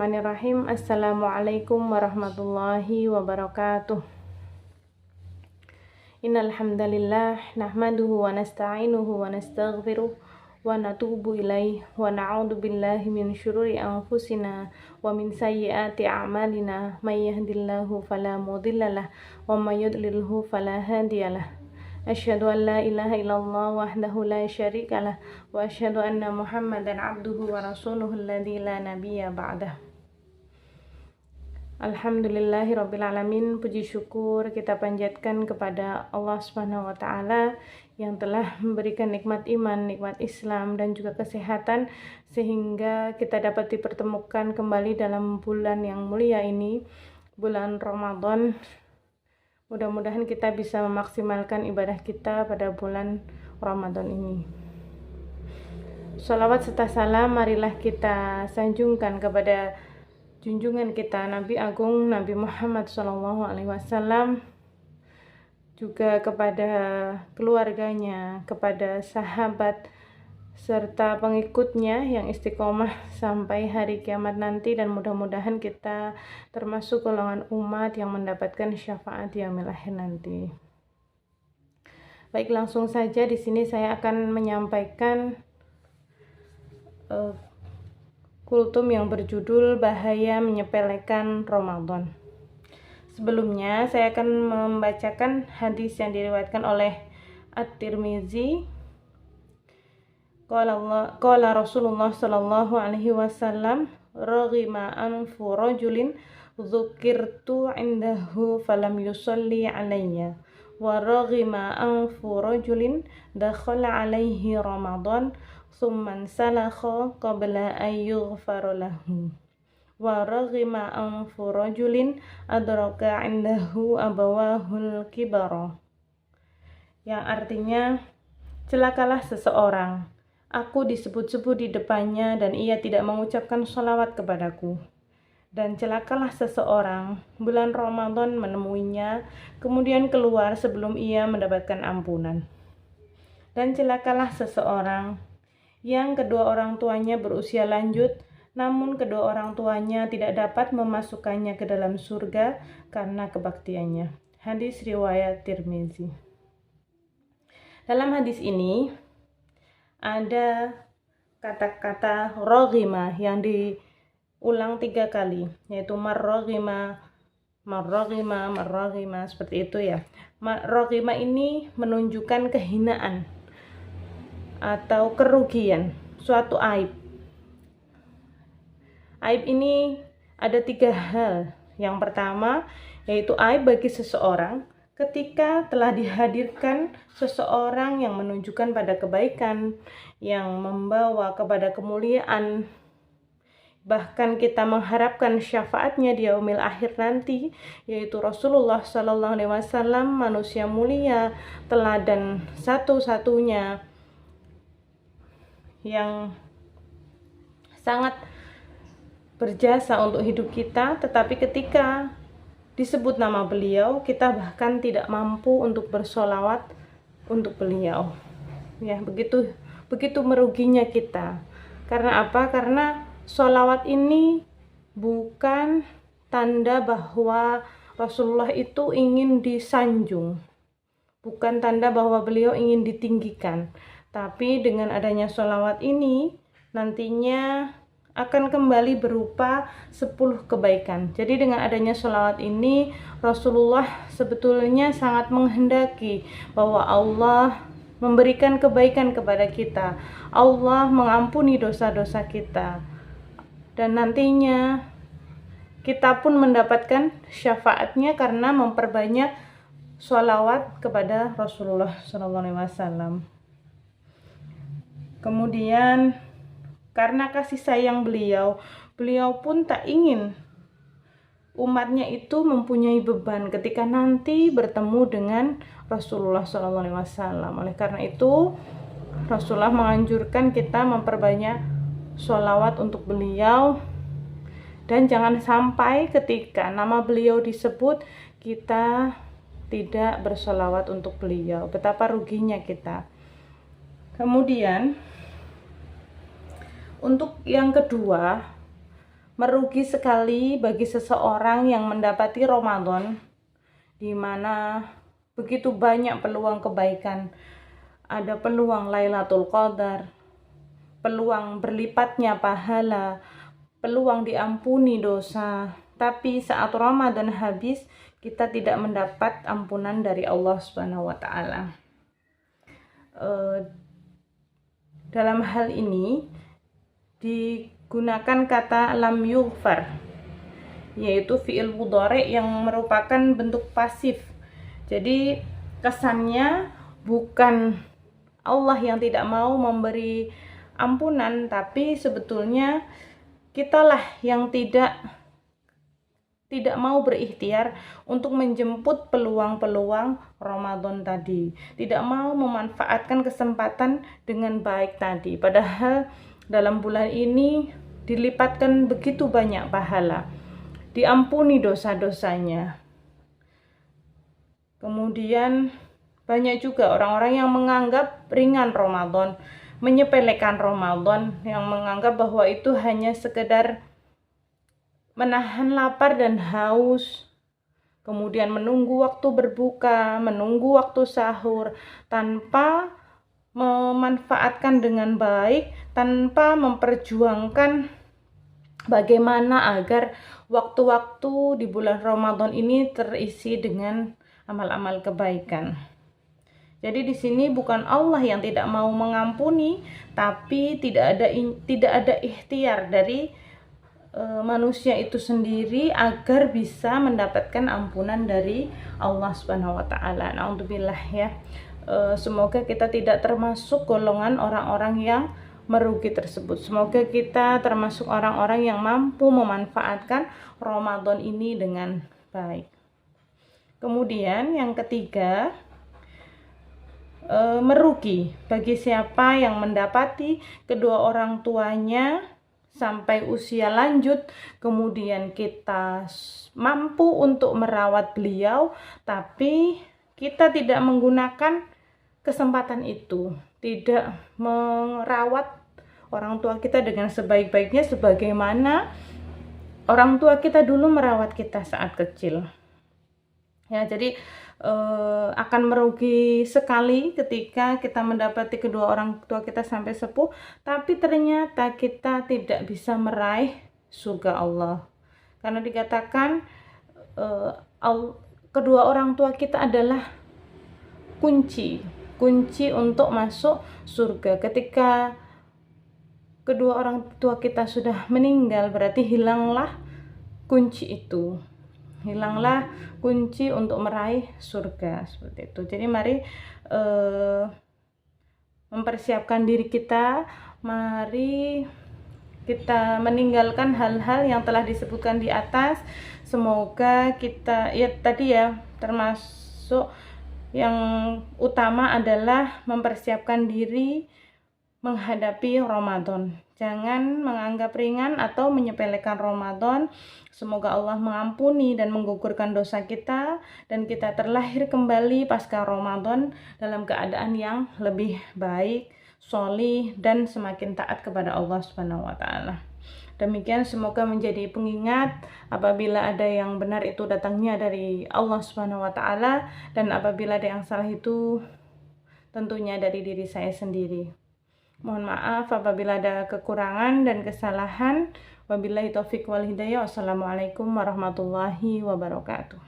Bismillahirrahmanirrahim. Assalamualaikum warahmatullahi wabarakatuh. Innal hamdalillah nahmaduhu wa nasta'inuhu wa nastaghfiruh wa natubu ilaihi wa na'udzu billahi min syururi anfusina wa min sayyiati a'malina may yahdihillahu fala mudhillalah wa may yudlilhu fala hadiyalah. Asyhadu an la ilaha illallah wahdahu la syarikalah wa asyhadu anna Muhammadan abduhu wa rasuluhu alladzi la nabiyya ba'dah. Alhamdulillahirabbil alamin. Puji syukur kita panjatkan kepada Allah Subhanahu wa taala yang telah memberikan nikmat iman, nikmat Islam dan juga kesehatan sehingga kita dapat dipertemukan kembali dalam bulan yang mulia ini, bulan Ramadan. Mudah-mudahan kita bisa memaksimalkan ibadah kita pada bulan Ramadan ini. Shalawat serta salam marilah kita sanjungkan kepada junjungan kita Nabi Agung Nabi Muhammad SAW, juga kepada keluarganya, kepada sahabat serta pengikutnya yang istiqomah sampai hari kiamat nanti, dan mudah-mudahan kita termasuk golongan umat yang mendapatkan syafaat yaumil akhir nanti. Baik, langsung saja di sini saya akan menyampaikan kultum yang berjudul Bahaya Menyepelekan Ramadan. Sebelumnya saya akan membacakan hadis yang diriwayatkan oleh At-Tirmizi. Qala Rasulullah sallallahu alaihi wasallam, raghima anfu rajulin dzukirtu indahu falam yusalli alayya, wa raghima anfu rajulin dakhala alaihi Ramadan thumma salakha qabla an yughfara lahu, wa raghima anfu rajulin adraka indahu abawahul kibara. Yang artinya, celakalah seseorang, aku disebut-sebut di depannya dan ia tidak mengucapkan sholawat kepadaku. Dan celakalah seseorang, bulan Ramadan menemuinya, kemudian keluar sebelum ia mendapatkan ampunan. Dan celakalah seseorang yang kedua orang tuanya berusia lanjut, namun kedua orang tuanya tidak dapat memasukkannya ke dalam surga karena kebaktiannya. Hadis riwayat Tirmizi. Dalam hadis ini ada kata-kata roghima yang diulang 3 kali, yaitu marroghima, seperti itu ya. Roghima ini menunjukkan kehinaan atau kerugian, suatu aib. Aib ini ada 3 hal. Yang pertama, yaitu aib bagi seseorang ketika telah dihadirkan seseorang yang menunjukkan pada kebaikan, yang membawa kepada kemuliaan, bahkan kita mengharapkan syafaatnya di yaumil akhir nanti, yaitu Rasulullah SAW, manusia mulia, teladan satu-satunya yang sangat berjasa untuk hidup kita, tetapi ketika disebut nama beliau, kita bahkan tidak mampu untuk bersolawat untuk beliau. Ya, begitu meruginya kita. Karena apa? Karena solawat ini bukan tanda bahwa Rasulullah itu ingin disanjung, bukan tanda bahwa beliau ingin ditinggikan. Tapi dengan adanya solawat ini, nantinya akan kembali berupa 10 kebaikan. Jadi dengan adanya sholawat ini, Rasulullah sebetulnya sangat menghendaki bahwa Allah memberikan kebaikan kepada kita, Allah mengampuni dosa-dosa kita, dan nantinya kita pun mendapatkan syafaatnya karena memperbanyak sholawat kepada Rasulullah SAW. Kemudian karena kasih sayang beliau pun tak ingin umatnya itu mempunyai beban ketika nanti bertemu dengan Rasulullah SAW. Oleh karena itu, Rasulullah menganjurkan kita memperbanyak sholawat untuk beliau, dan jangan sampai ketika nama beliau disebut kita tidak bersolawat untuk beliau. Betapa ruginya kita. Kemudian untuk yang kedua, merugi sekali bagi seseorang yang mendapati Ramadan, di mana begitu banyak peluang kebaikan. Ada peluang Lailatul Qadar, peluang berlipatnya pahala, peluang diampuni dosa. Tapi saat Ramadan habis, kita tidak mendapat ampunan dari Allah Subhanahu wa taala. Dalam hal ini digunakan kata lam yughfar, yaitu fi'il mudhari yang merupakan bentuk pasif. Jadi kesannya bukan Allah yang tidak mau memberi ampunan, tapi sebetulnya kitalah yang tidak mau berikhtiar untuk menjemput peluang-peluang Ramadan tadi, tidak mau memanfaatkan kesempatan dengan baik tadi. Padahal dalam bulan ini dilipatkan begitu banyak pahala, diampuni dosa-dosanya. Kemudian banyak juga orang-orang yang menganggap ringan Ramadan, menyepelekan Ramadan, yang menganggap bahwa itu hanya sekedar menahan lapar dan haus, kemudian menunggu waktu berbuka, menunggu waktu sahur, tanpa memanfaatkan dengan baik, tanpa memperjuangkan bagaimana agar waktu-waktu di bulan Ramadan ini terisi dengan amal-amal kebaikan. Jadi di sini bukan Allah yang tidak mau mengampuni, tapi tidak ada ikhtiar dari manusia itu sendiri agar bisa mendapatkan ampunan dari Allah Subhanahu wa taala. Naudzubillah ya. Semoga kita tidak termasuk golongan orang-orang yang merugi tersebut. Semoga kita termasuk orang-orang yang mampu memanfaatkan Ramadan ini dengan baik. Kemudian yang ketiga, merugi bagi siapa yang mendapati kedua orang tuanya sampai usia lanjut, kemudian kita mampu untuk merawat beliau, tapi kita tidak menggunakan kesempatan itu, tidak merawat orang tua kita dengan sebaik-baiknya sebagaimana orang tua kita dulu merawat kita saat kecil. Ya, jadi akan merugi sekali ketika kita mendapati kedua orang tua kita sampai sepuh, tapi ternyata kita tidak bisa meraih surga Allah. Karena dikatakan kedua orang tua kita adalah kunci untuk masuk surga. Ketika kedua orang tua kita sudah meninggal, berarti hilanglah kunci itu. Hilanglah kunci untuk meraih surga, seperti itu. Jadi mari mempersiapkan diri kita, mari kita meninggalkan hal-hal yang telah disebutkan di atas. Semoga kita termasuk yang utama adalah mempersiapkan diri menghadapi Ramadan. Jangan menganggap ringan atau menyepelekan Ramadan. Semoga Allah mengampuni dan menggugurkan dosa kita, dan kita terlahir kembali pasca Ramadan dalam keadaan yang lebih baik, sholih, dan semakin taat kepada Allah Subhanahu wa taala. Demikian, semoga menjadi pengingat apabila ada yang benar itu datangnya dari Allah Subhanahu wa taala, dan apabila ada yang salah itu tentunya dari diri saya sendiri. Mohon maaf apabila ada kekurangan dan kesalahan. Wabillahi taufiq wal hidayah. Wassalamualaikum warahmatullahi wabarakatuh.